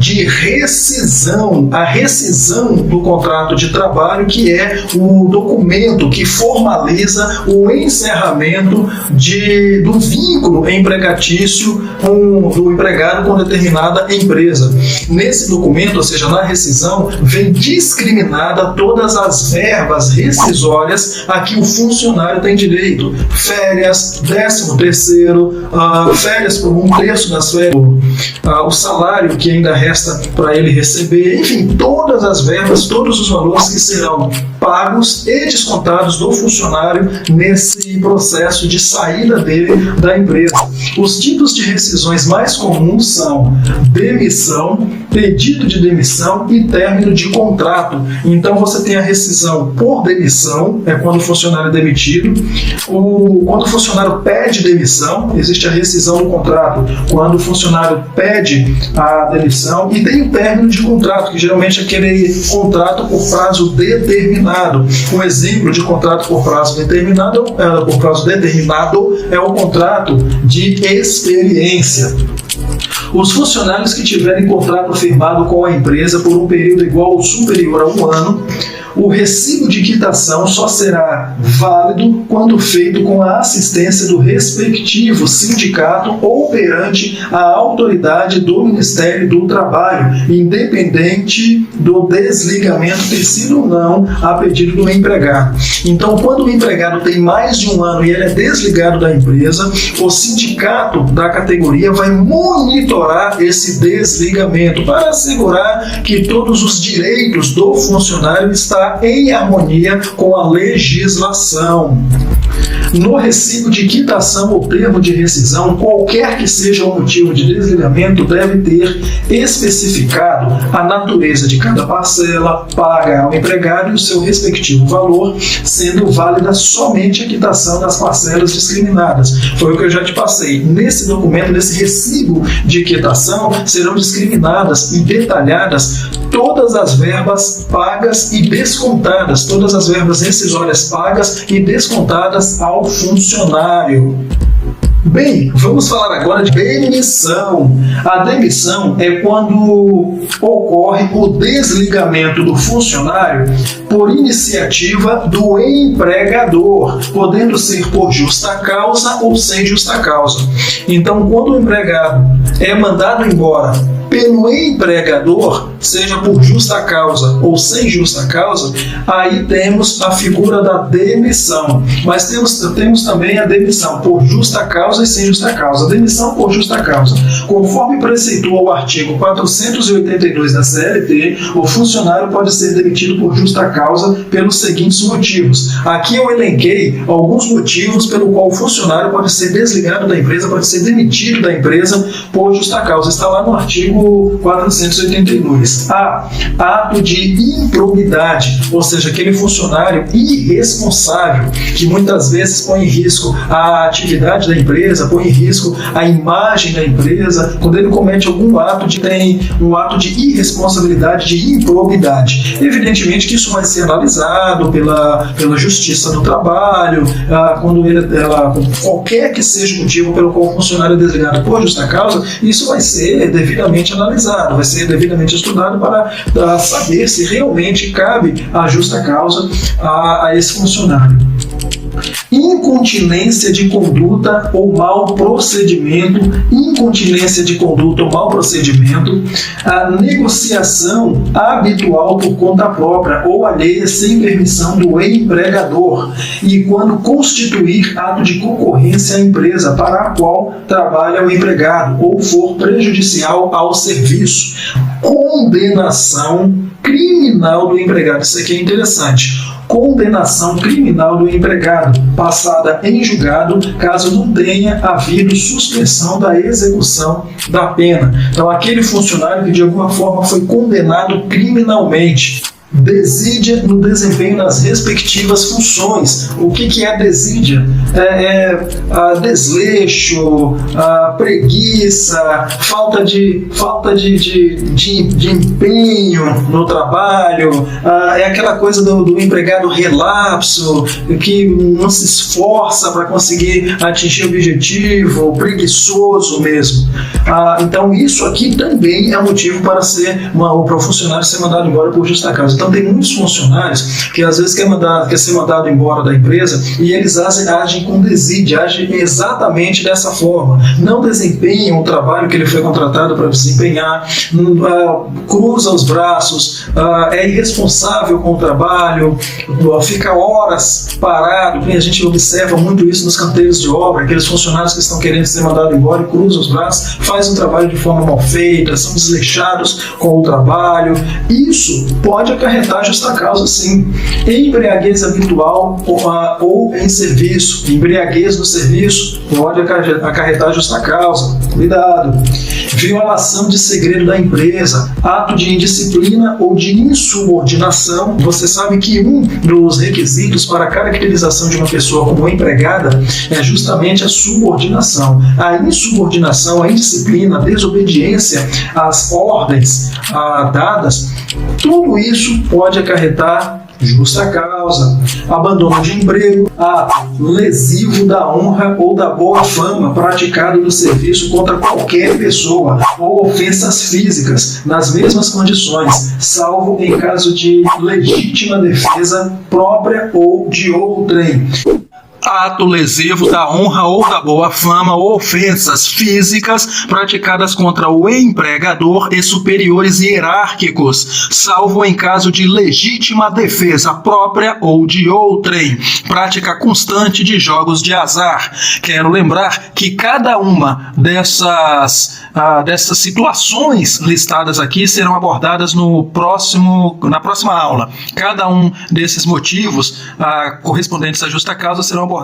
de rescisão, a rescisão do contrato de trabalho, que é o documento que formaliza o encerramento do vínculo empregatício do empregado com determinada empresa. Nesse documento, ou seja, na rescisão, vem discriminada todas as verbas rescisórias a que o funcionário tem direito: férias, 13º, férias por 1/3 das férias, o salário que ainda resta para ele receber, enfim, todas as verbas, todos os valores que serão pagos e descontados do funcionário nesse processo de saída dele da empresa. Os tipos de rescisões mais comuns são demissão, pedido de demissão e término de contrato. Então você tem a rescisão por demissão, é quando o funcionário é demitido. Quando o funcionário pede demissão, existe a rescisão do contrato, quando o funcionário pede a demissão, e tem o término de contrato, que geralmente é aquele contrato por prazo determinado. Um exemplo de contrato por prazo determinado é o contrato de experiência. Os funcionários que tiverem contrato firmado com a empresa por um período igual ou superior a 1 ano, o recibo de quitação só será válido quando feito com a assistência do respectivo sindicato ou perante a autoridade do Ministério do Trabalho, independente do desligamento ter sido ou não a pedido do empregado. Então, quando o empregado tem mais de 1 ano e ele é desligado da empresa, o sindicato da categoria vai monitorar esse desligamento para assegurar que todos os direitos do funcionário estão em harmonia com a legislação. No recibo de quitação ou termo de rescisão, qualquer que seja o motivo de desligamento, deve ter especificado a natureza de cada parcela paga ao empregado e o seu respectivo valor, sendo válida somente a quitação das parcelas discriminadas. Foi o que eu já te passei. Nesse documento, nesse recibo de quitação, serão discriminadas e detalhadas todas as verbas pagas e descontadas, todas as verbas rescisórias pagas e descontadas ao funcionário. Bem, vamos falar agora de demissão. A demissão é quando ocorre o desligamento do funcionário por iniciativa do empregador, podendo ser por justa causa ou sem justa causa. Então, quando o empregado é mandado embora pelo empregador, seja por justa causa ou sem justa causa, aí temos a figura da demissão. Mas temos também a demissão por justa causa e sem justa causa. A demissão por justa causa. Conforme preceitua o artigo 482 da CLT, o funcionário pode ser demitido por justa causa pelos seguintes motivos. Aqui eu elenquei alguns motivos pelo qual o funcionário pode ser desligado da empresa, pode ser demitido da empresa por justa causa. Está lá no artigo 482. A. Ato de improbidade, ou seja, aquele funcionário irresponsável que muitas vezes põe em risco a atividade da empresa, põe em risco a imagem da empresa, quando ele comete algum ato um ato de irresponsabilidade, de improbidade. Evidentemente que isso vai ser analisado pela Justiça do Trabalho, qualquer que seja o motivo pelo qual o funcionário é desligado por justa causa, isso vai ser devidamente analisado, vai ser devidamente estudado para saber se realmente cabe a justa causa a esse funcionário. Incontinência de conduta ou mau procedimento, a negociação habitual por conta própria ou alheia sem permissão do empregador, e quando constituir ato de concorrência à empresa para a qual trabalha o empregado ou for prejudicial ao serviço. Condenação criminal do empregado. Isso aqui é interessante. Condenação criminal do empregado, passada em julgado, caso não tenha havido suspensão da execução da pena. Então, aquele funcionário que de alguma forma foi condenado criminalmente. Desídia no desempenho das respectivas funções. O que é desídia? Desleixo, preguiça, falta de empenho no trabalho, é aquela coisa do empregado relapso, que não se esforça para conseguir atingir o objetivo, preguiçoso mesmo. Então isso aqui também é motivo para o funcionário ser mandado embora por justa causa. Então tem muitos funcionários que às vezes quer ser mandado embora da empresa e eles agem com desídia, agem exatamente dessa forma. Não desempenham o trabalho que ele foi contratado para desempenhar, cruza os braços, é irresponsável com o trabalho, fica horas parado. A gente observa muito isso nos canteiros de obra, aqueles funcionários que estão querendo ser mandados embora e cruzam os braços, fazem o trabalho de forma mal feita, são desleixados com o trabalho. Isso pode acarretar justa causa, sim. Embriaguez habitual ou em serviço. Embriaguez no serviço pode acarretar justa causa. Cuidado. Violação de segredo da empresa, ato de indisciplina ou de insubordinação. Você sabe que um dos requisitos para a caracterização de uma pessoa como empregada é justamente a subordinação. A insubordinação, a indisciplina, a desobediência às ordens dadas, tudo isso pode acarretar justa causa. Abandono de emprego, ato lesivo da honra ou da boa fama praticado no serviço contra qualquer pessoa, ou ofensas físicas nas mesmas condições, salvo em caso de legítima defesa própria ou de outrem. Ato lesivo da honra ou da boa fama ou ofensas físicas praticadas contra o empregador e superiores hierárquicos, salvo em caso de legítima defesa própria ou de outrem. Prática constante de jogos de azar. Quero lembrar que cada uma dessas situações listadas aqui serão abordadas na próxima aula. Cada um desses motivos correspondentes à justa causa serão abordadas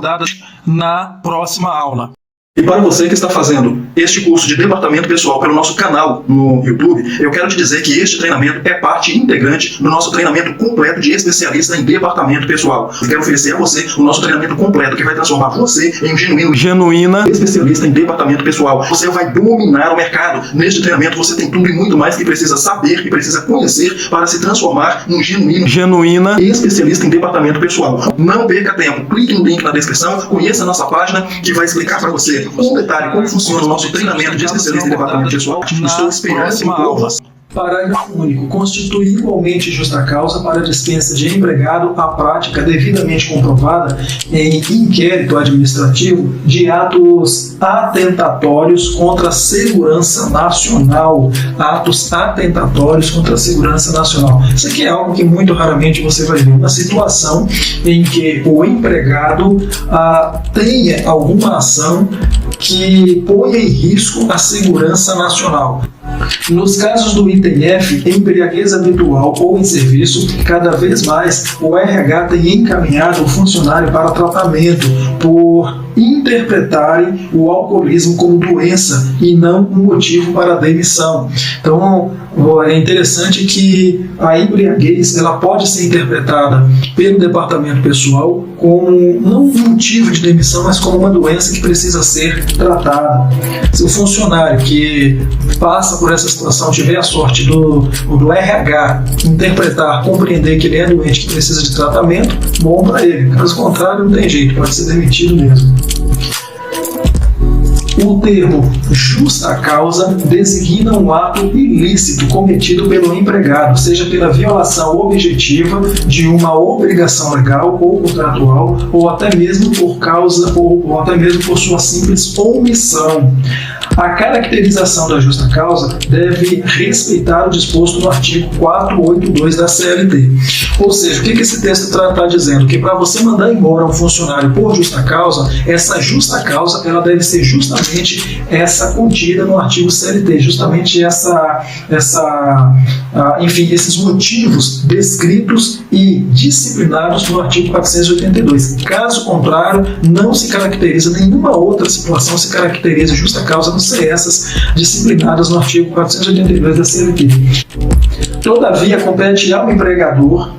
na próxima aula. E para você que está fazendo este curso de departamento pessoal pelo nosso canal no YouTube, eu quero te dizer que este treinamento é parte integrante do nosso treinamento completo de especialista em departamento pessoal. Eu quero oferecer a você o nosso treinamento completo que vai transformar você em um genuína especialista em departamento pessoal. Você vai dominar o mercado. Neste treinamento você tem tudo e muito mais que precisa saber, que precisa conhecer para se transformar em genuína especialista em departamento pessoal. Não perca tempo. Clique no link na descrição, conheça a nossa página que vai explicar para você um detalhe, como funciona o nosso treinamento de especialista em departamento pessoal. Estou esperando por aulas. Parágrafo único. Constitui igualmente justa causa para a dispensa de empregado a prática devidamente comprovada em inquérito administrativo de atos atentatórios contra a segurança nacional. Atos atentatórios contra a segurança nacional. Isso aqui é algo que muito raramente você vai ver. Uma situação em que o empregado tenha alguma ação que ponha em risco a segurança nacional. Nos casos do item F, embriaguez habitual ou em serviço, cada vez mais o RH tem encaminhado o funcionário para tratamento por interpretarem o alcoolismo como doença e não um motivo para a demissão. Então, é interessante que a embriaguez ela pode ser interpretada pelo departamento pessoal como não um motivo de demissão, mas como uma doença que precisa ser tratada. Se o funcionário que passa por essa situação tiver a sorte do RH interpretar, compreender que ele é doente, que precisa de tratamento, bom para ele. Caso contrário, não tem jeito, pode ser demitido mesmo. O termo justa causa designa um ato ilícito cometido pelo empregado, seja pela violação objetiva de uma obrigação legal ou contratual, ou até mesmo ou até mesmo por sua simples omissão. A caracterização da justa causa deve respeitar o disposto no artigo 482 da CLT. Ou seja, o que esse texto está dizendo? Que para você mandar embora um funcionário por justa causa, essa justa causa ela deve ser justamente essa contida no artigo CLT, justamente enfim, esses motivos descritos e disciplinados no artigo 482. Caso contrário, não se caracteriza nenhuma outra situação, se caracteriza justa causa, não ser essas disciplinadas no artigo 482 da CLT. Todavia, compete ao empregador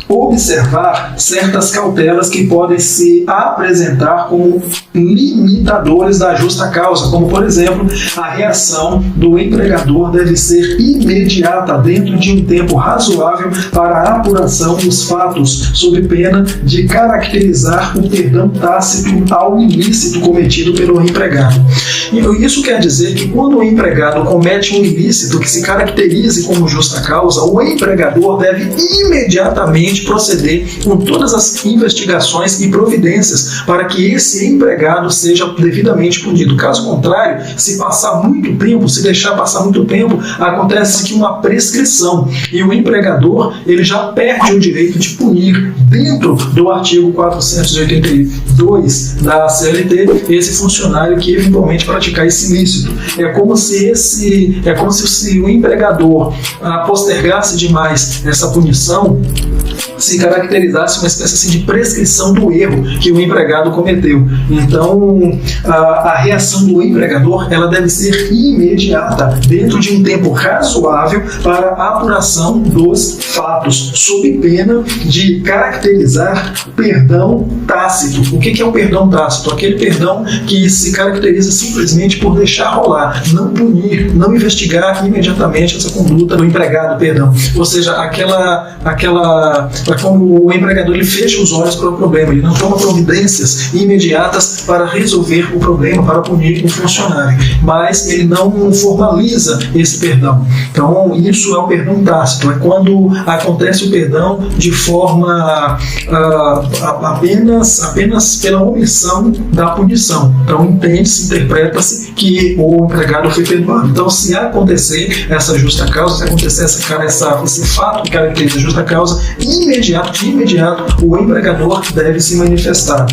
observar certas cautelas que podem se apresentar como limitadores da justa causa, como, por exemplo, a reação do empregador deve ser imediata dentro de um tempo razoável para a apuração dos fatos, sob pena de caracterizar o perdão tácito ao ilícito cometido pelo empregado. Isso quer dizer que quando o empregado comete um ilícito que se caracterize como justa causa, o empregador deve imediatamente proceder com todas as investigações e providências para que esse empregado seja devidamente punido. Caso contrário, se passar muito tempo, se deixar passar muito tempo, acontece que uma prescrição e o empregador ele já perde o direito de punir dentro do artigo 482 da CLT esse funcionário que eventualmente praticar esse ilícito. É como se o empregador postergasse demais essa punição, se caracterizasse uma espécie assim, de prescrição do erro que o empregado cometeu. Então, a reação do empregador ela deve ser imediata, dentro de um tempo razoável para a apuração dos fatos, sob pena de caracterizar perdão tácito. O que é o perdão tácito? Aquele perdão que se caracteriza simplesmente por deixar rolar, não punir, não investigar imediatamente essa conduta do empregado, perdão. Ou seja, como o empregador ele fecha os olhos para o problema, ele não toma providências imediatas para resolver o problema, para punir o funcionário, mas ele não formaliza esse perdão. Então, isso é o perdão tácito, é quando acontece o perdão de forma apenas pela omissão da punição. Então, interpreta-se que o empregado foi perdoado. Então, se acontecer essa justa causa, se acontecer esse fato que caracteriza a justa causa, de imediato o empregador deve se manifestar.